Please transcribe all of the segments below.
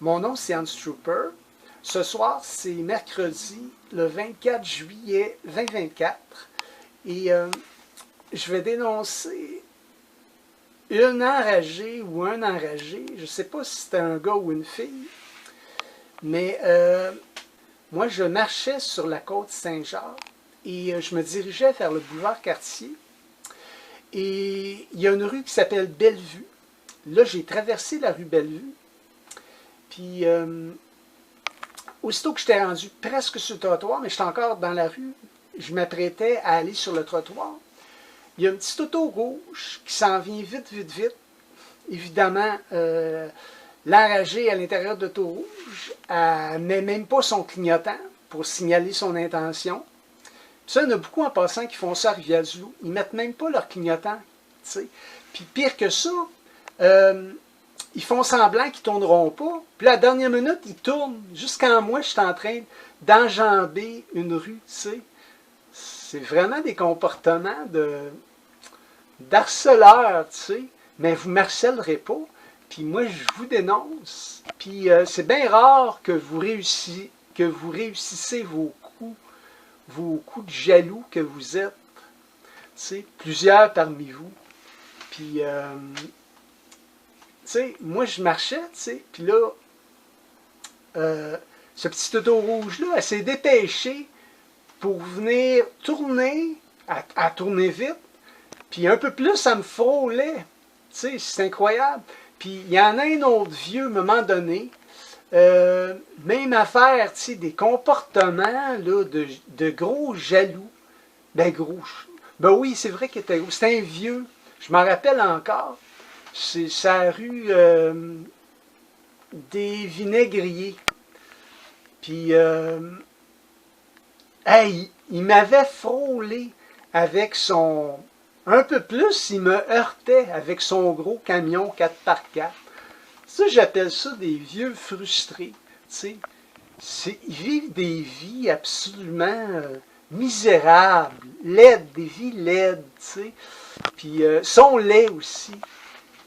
Mon nom, c'est Hans Trooper. Ce soir, c'est mercredi, le 24 juillet 2024. Et je vais dénoncer une enragée ou un enragé. Je ne sais pas si c'était un gars ou une fille. Mais moi, je marchais sur la côte Saint-Jacques et je me dirigeais vers le boulevard Cartier. Et il y a une rue qui s'appelle Bellevue. Là, j'ai traversé la rue Bellevue. Puis, aussitôt que j'étais rendu presque sur le trottoir, mais j'étais encore dans la rue, je m'apprêtais à aller sur le trottoir. Il y a une petite auto rouge qui s'en vient vite, vite, vite. Évidemment, l'enragée à l'intérieur de l'auto rouge, elle ne met même pas son clignotant pour signaler son intention. Puis ça, il y en a beaucoup en passant qui font ça à Rivière-du-Loup. Ils ne mettent même pas leur clignotant. T'sais. Puis pire que ça, ils font semblant qu'ils ne tourneront pas. Puis à la dernière minute, ils tournent. Jusqu'en moi, je suis en train d'enjamber une rue. T'sais. C'est vraiment des comportements d'harceleurs, tu sais. Mais vous ne m'harcèlerez pas. Puis moi, je vous dénonce. Puis c'est bien rare que vous réussissez vos coups de jaloux que vous êtes. Tu sais, plusieurs parmi vous. Puis, tu sais, moi, je marchais, tu sais, puis là, ce petit auto rouge-là, elle s'est dépêchée pour venir tourner, à tourner vite, puis un peu plus, ça me frôlait. Tu sais, c'est incroyable. Puis, il y en a un autre vieux, à un moment donné, même affaire, tu sais, des comportements là, de gros jaloux. Ben gros. Ben oui, c'est vrai qu'il était gros. C'était un vieux. Je m'en rappelle encore. C'est sa rue des Vinaigriers. Puis, hey, il m'avait frôlé avec son... Un peu plus, il me heurtait avec son gros camion 4x4. Ça, j'appelle ça des vieux frustrés. Tu sais, ils vivent des vies absolument misérables, laides, des vies laides, tu sais. Puis, sont laids aussi.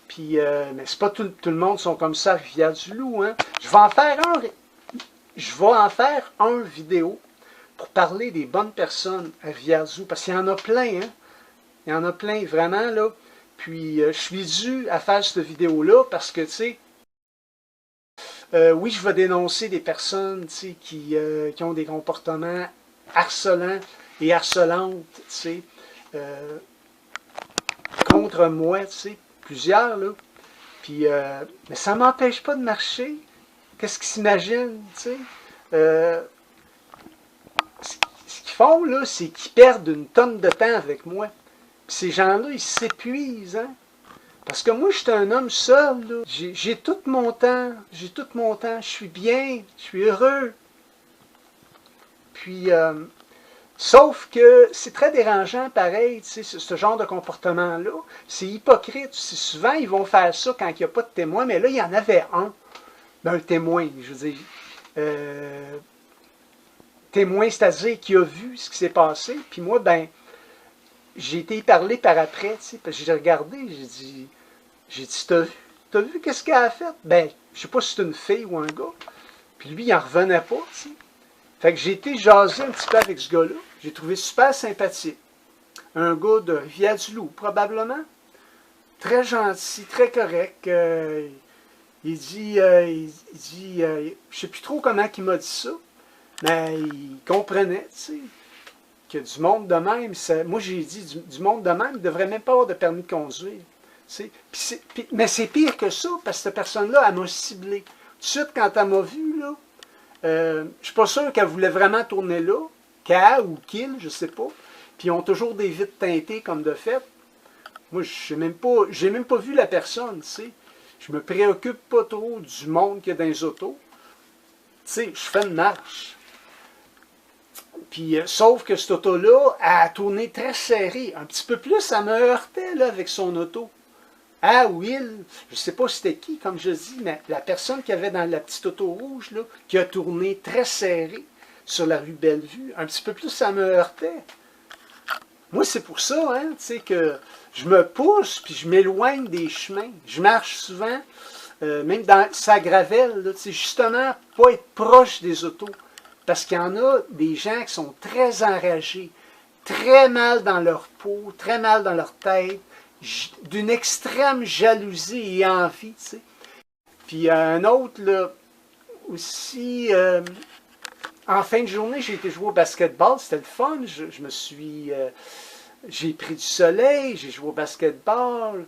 Puis, mais c'est pas tout le monde sont comme ça à Rivière-du-Loup, hein. Je vais en faire un vidéo pour parler des bonnes personnes à Rivière-du-Loup, parce qu'il y en a plein, hein. Il y en a plein, vraiment, là. Puis, je suis dû à faire cette vidéo-là parce que, tu sais, oui, je vais dénoncer des personnes, tu sais, qui ont des comportements harcelants et harcelantes, tu sais, contre moi, tu sais, plusieurs, là. Puis, mais ça ne m'empêche pas de marcher. Qu'est-ce qu'ils s'imaginent, tu sais? Ce qu'ils font, là, c'est qu'ils perdent une tonne de temps avec moi. Puis ces gens-là, ils s'épuisent, hein? Parce que moi, je suis un homme seul, là. J'ai tout mon temps, je suis bien, je suis heureux. Puis, sauf que c'est très dérangeant, pareil, tu sais, ce genre de comportement-là. C'est hypocrite. Souvent, ils vont faire ça quand il n'y a pas de témoin, mais là, il y en avait un. Un témoin, je veux dire. Témoin, c'est-à-dire qui a vu ce qui s'est passé. Puis moi, ben, j'ai été y parler par après, tu sais, parce que j'ai regardé, j'ai dit, t'as vu qu'est-ce qu'elle a fait? Ben, je sais pas si c'est une fille ou un gars. Puis lui, il en revenait pas, tu sais. Fait que j'ai été jaser un petit peu avec ce gars-là. J'ai trouvé super sympathique. Un gars de Rivière-du-Loup, probablement. Très gentil, très correct. Il dit, je sais plus trop comment il m'a dit ça, mais il comprenait, tu sais, que du monde de même, moi j'ai dit, du monde de même, il ne devrait même pas avoir de permis de conduire. Mais c'est pire que ça, parce que cette personne-là, elle m'a ciblé. Tout de suite, quand elle m'a vu, là, je ne suis pas sûr qu'elle voulait vraiment tourner là, qu'elle ou qu'il, je ne sais pas. Puis ils ont toujours des vitres teintées comme de fait. Moi, j'ai même pas vu la personne, tu sais. Je me préoccupe pas trop du monde qu'il y a dans les autos. Tu sais, je fais une marche. Puis, sauf que cette auto-là a tourné très serré. Un petit peu plus, ça me heurtait là, avec son auto. Ah, Will, je ne sais pas c'était qui, comme je dis, mais la personne qui avait dans la petite auto rouge, là, qui a tourné très serré sur la rue Bellevue, un petit peu plus, ça me heurtait. Moi, c'est pour ça, hein, tu sais, que je me pousse, puis je m'éloigne des chemins. Je marche souvent même dans sa gravelle, là, justement, pas être proche des autos. Parce qu'il y en a des gens qui sont très enragés, très mal dans leur peau, très mal dans leur tête, d'une extrême jalousie et envie, tu sais. Puis un autre, là, aussi, en fin de journée, j'ai été jouer au basketball, c'était le fun, je me suis... j'ai pris du soleil, j'ai joué au basketball,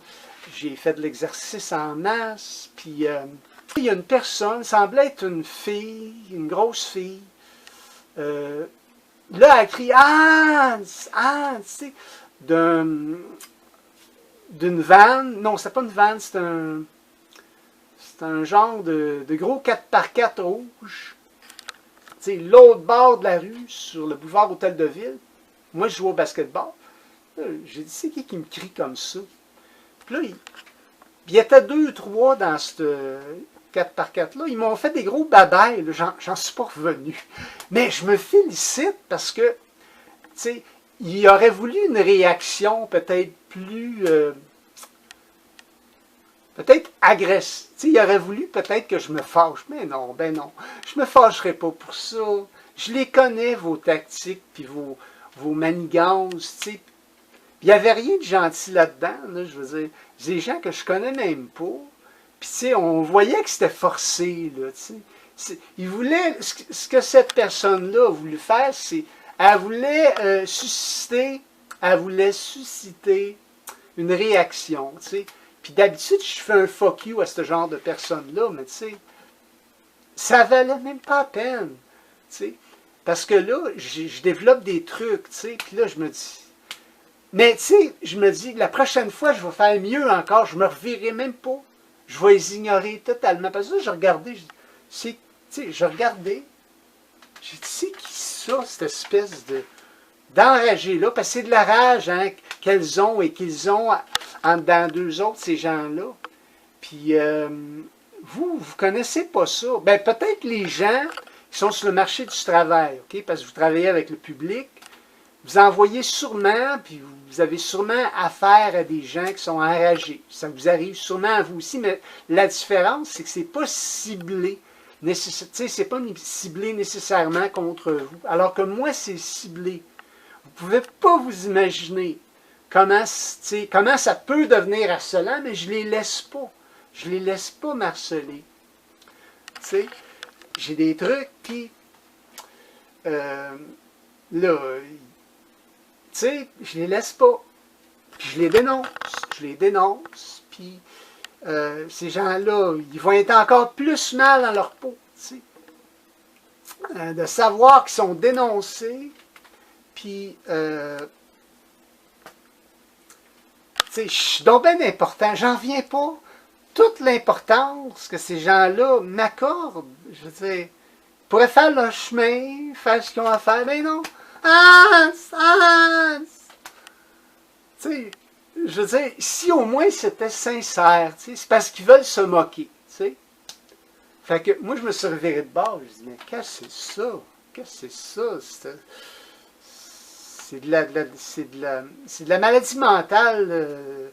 j'ai fait de l'exercice en masse, puis il y a une personne, semblait être une fille, une grosse fille, là, elle crie « Hans! Hans! » tu sais, d'une vanne, non, c'est pas une vanne, c'est un genre de gros 4x4 rouge, tu sais, l'autre bord de la rue, sur le boulevard Hôtel de Ville. Moi, je joue au basketball. J'ai dit, c'est qui me crie comme ça? Puis là, il y était 2 3 dans ce 4x4-là. Ils m'ont fait des gros babayes. J'en suis pas revenu. Mais je me félicite parce que, tu sais, il aurait voulu une réaction peut-être plus... peut-être agressive. Tu sais, il aurait voulu peut-être que je me fâche. Mais non, ben non. Je me fâcherai pas pour ça. Je les connais, vos tactiques, puis vos manigances, tu sais. Il n'y avait rien de gentil là-dedans, là, je veux dire. Des gens que je connais même pas. Puis, tu sais, on voyait que c'était forcé, là, tu sais. Il voulait, ce que cette personne-là a voulu faire, c'est, elle voulait susciter une réaction, tu sais. Puis d'habitude, je fais un fuck you à ce genre de personne-là, mais tu sais, ça valait même pas la peine, tu sais. Parce que là, je développe des trucs, tu sais, puis là, je me dis... Mais tu sais, je me dis, la prochaine fois, je vais faire mieux encore, je me revirerai même pas. Je vais les ignorer totalement. Parce que là, je regardais, je regardais, j'ai dit, c'est qui ça, cette espèce d'enragé-là? Parce que c'est de la rage, hein, qu'elles ont et qu'ils ont en dedans d'eux autres, ces gens-là. Puis, vous connaissez pas ça. Ben, peut-être les gens qui sont sur le marché du travail, OK? Parce que vous travaillez avec le public. Vous en voyez sûrement, puis vous avez sûrement affaire à des gens qui sont enragés. Ça vous arrive sûrement à vous aussi, mais la différence, c'est que c'est pas ciblé. C'est pas ciblé nécessairement contre vous. Alors que moi, c'est ciblé. Vous pouvez pas vous imaginer comment ça peut devenir harcelant, mais je les laisse pas. Je les laisse pas m'harceler. J'ai des trucs qui... là... Tu sais, je les laisse pas. Puis je les dénonce. Je les dénonce. Puis ces gens-là, ils vont être encore plus mal dans leur peau. Tu sais. De savoir qu'ils sont dénoncés. Puis, tu sais, je suis donc bien important. J'en viens pas. Toute l'importance que ces gens-là m'accordent. Je veux dire, ils pourraient faire leur chemin, faire ce qu'ils ont à faire. Mais non. Hans! Hans! Tu sais, je veux dire, si au moins c'était sincère, tu sais, c'est parce qu'ils veulent se moquer, tu sais. Fait que moi, je me suis reviré de bord, je dis, mais qu'est-ce que c'est ça? Qu'est-ce que c'est ça? C'est de la maladie mentale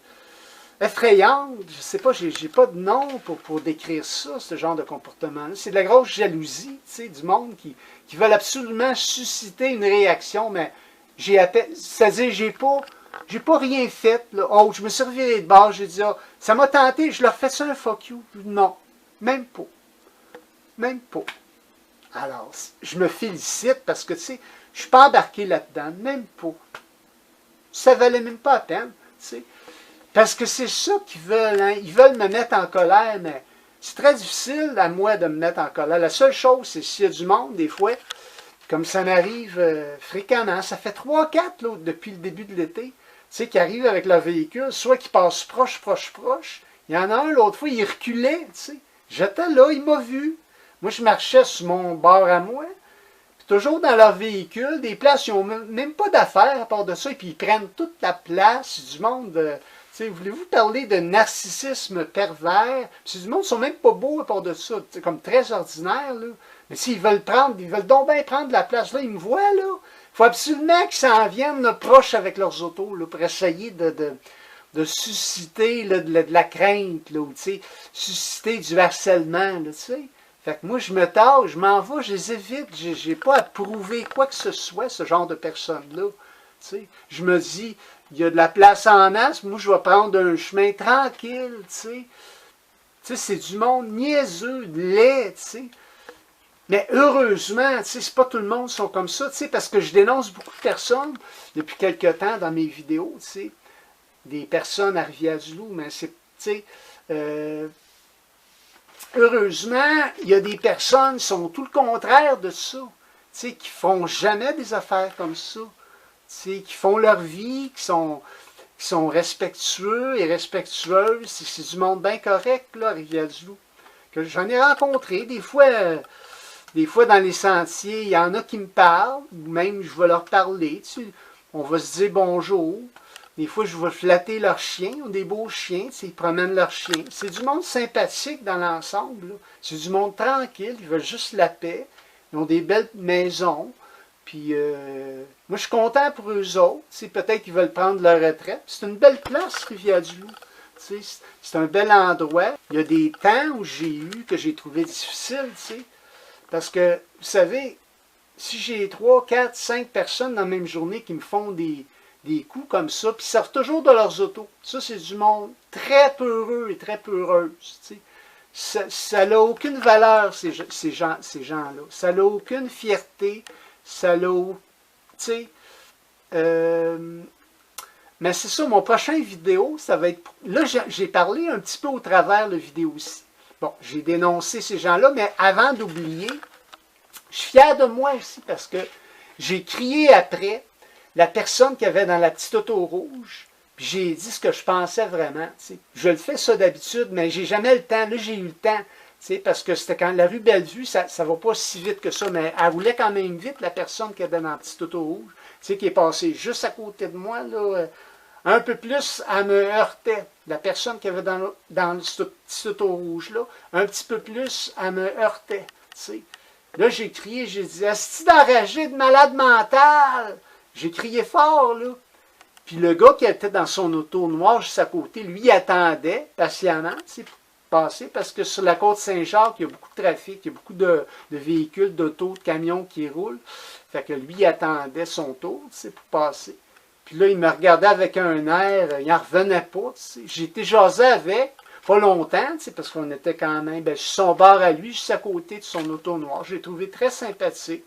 effrayante. Je sais pas, j'ai pas de nom pour décrire ça, ce genre de comportement-là. C'est de la grosse jalousie, tu sais, du monde qui veulent absolument susciter une réaction, mais c'est-à-dire, j'ai pas rien fait, là. Oh, je me suis reviré de bord, j'ai dit, oh, ça m'a tenté, je leur fais ça un fuck you. Non, même pas. Même pas. Alors, je me félicite parce que, tu sais, je suis pas embarqué là-dedans, même pas. Ça valait même pas la peine, tu sais. Parce que c'est ça qu'ils veulent, hein. Ils veulent me mettre en colère, mais c'est très difficile à moi de me mettre en colère. La seule chose, c'est s'il y a du monde, des fois, comme ça m'arrive fréquemment, ça fait 3-4 là, depuis le début de l'été, tu sais, qui arrivent avec leur véhicule, soit qui passent proche. Il y en a un, l'autre fois, il reculait, tu sais. J'étais là, il m'a vu. Moi, je marchais sur mon bord à moi, puis toujours dans leur véhicule, des places, ils n'ont même pas d'affaires à part de ça, et puis ils prennent toute la place du monde. Voulez-vous parler de narcissisme pervers? C'est du monde qui sont même pas beaux à part de ça, comme très ordinaire, là. Mais s'ils veulent donc bien prendre la place. Là, ils me voient, là. Il faut absolument qu'ils s'en viennent là, proches avec leurs autos, là, pour essayer de de susciter là, de la crainte, là, ou, susciter du harcèlement. Là, fait que moi, je me tâche, je m'en vais, je les évite. Je n'ai pas à prouver quoi que ce soit, ce genre de personnes-là. Je me dis, il y a de la place en masse, moi, je vais prendre un chemin tranquille. C'est du monde niaiseux, laid. Mais heureusement, c'est pas tout le monde qui sont comme ça, parce que je dénonce beaucoup de personnes depuis quelque temps dans mes vidéos, des personnes à Rivière-du-Loup, mais heureusement, il y a des personnes qui sont tout le contraire de ça, qui font jamais des affaires comme ça, qui font leur vie, qui sont respectueux et respectueuses, c'est du monde bien correct, là, à Rivière-du-Loup. J'en ai rencontré, des fois dans les sentiers, il y en a qui me parlent, ou même je vais leur parler, on va se dire bonjour. Des fois, je vais flatter leurs chiens, ils ont des beaux chiens, ils promènent leurs chiens. C'est du monde sympathique dans l'ensemble. C'est du monde tranquille, ils veulent juste la paix. Ils ont des belles maisons. Puis, moi, je suis content pour eux autres. Peut-être qu'ils veulent prendre leur retraite. C'est une belle place, Rivière-du-Loup. C'est un bel endroit. Il y a des temps où que j'ai trouvé difficile, parce que, vous savez, si j'ai 3, 4, 5 personnes dans la même journée qui me font des coups comme ça, puis ils sortent toujours de leurs autos. Ça, c'est du monde très peu heureux et très peu heureuse. Ça n'a aucune valeur, ces gens-là. Ça n'a aucune fierté. Ça n'a... mais c'est ça, mon prochain vidéo, ça va être... Là, j'ai parlé un petit peu au travers de la vidéo aussi. Bon, j'ai dénoncé ces gens-là, mais avant d'oublier, je suis fier de moi aussi parce que j'ai crié après la personne qui avait dans la petite auto rouge, puis j'ai dit ce que je pensais vraiment. Je le fais ça d'habitude, mais j'ai jamais le temps. Là, j'ai eu le temps, parce que c'était quand la rue Bellevue, ça ne va pas si vite que ça, mais elle roulait quand même vite, la personne qui avait dans la petite auto rouge, qui est passée juste à côté de moi, là, un peu plus, elle me heurtait. La personne qui avait dans cette petite auto rouge-là, un petit peu plus, elle me heurtait. Là, j'ai crié, j'ai dit « Asti d'enragé, de malade mental! » J'ai crié fort, là. Puis le gars qui était dans son auto noire juste à côté, lui, il attendait patiemment, pour passer, parce que sur la côte Saint-Jacques, il y a beaucoup de trafic, il y a beaucoup de véhicules, d'autos, de camions qui roulent. Fait que lui, il attendait son tour, pour passer. Puis là, il me regardait avec un air, il n'en revenait pas, J'ai été jasé avec, pas longtemps, parce qu'on était quand même, sur son bar à lui, juste à côté de son auto noire. J'ai trouvé très sympathique.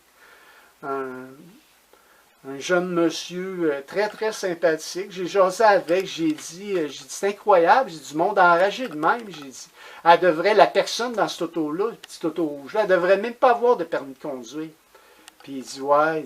Un jeune monsieur très, très sympathique. J'ai jasé avec, j'ai dit, c'est incroyable, j'ai du monde enragé de même. J'ai dit, la personne dans cette auto-là, petite auto rouge, elle devrait même pas avoir de permis de conduire. Puis il dit, ouais,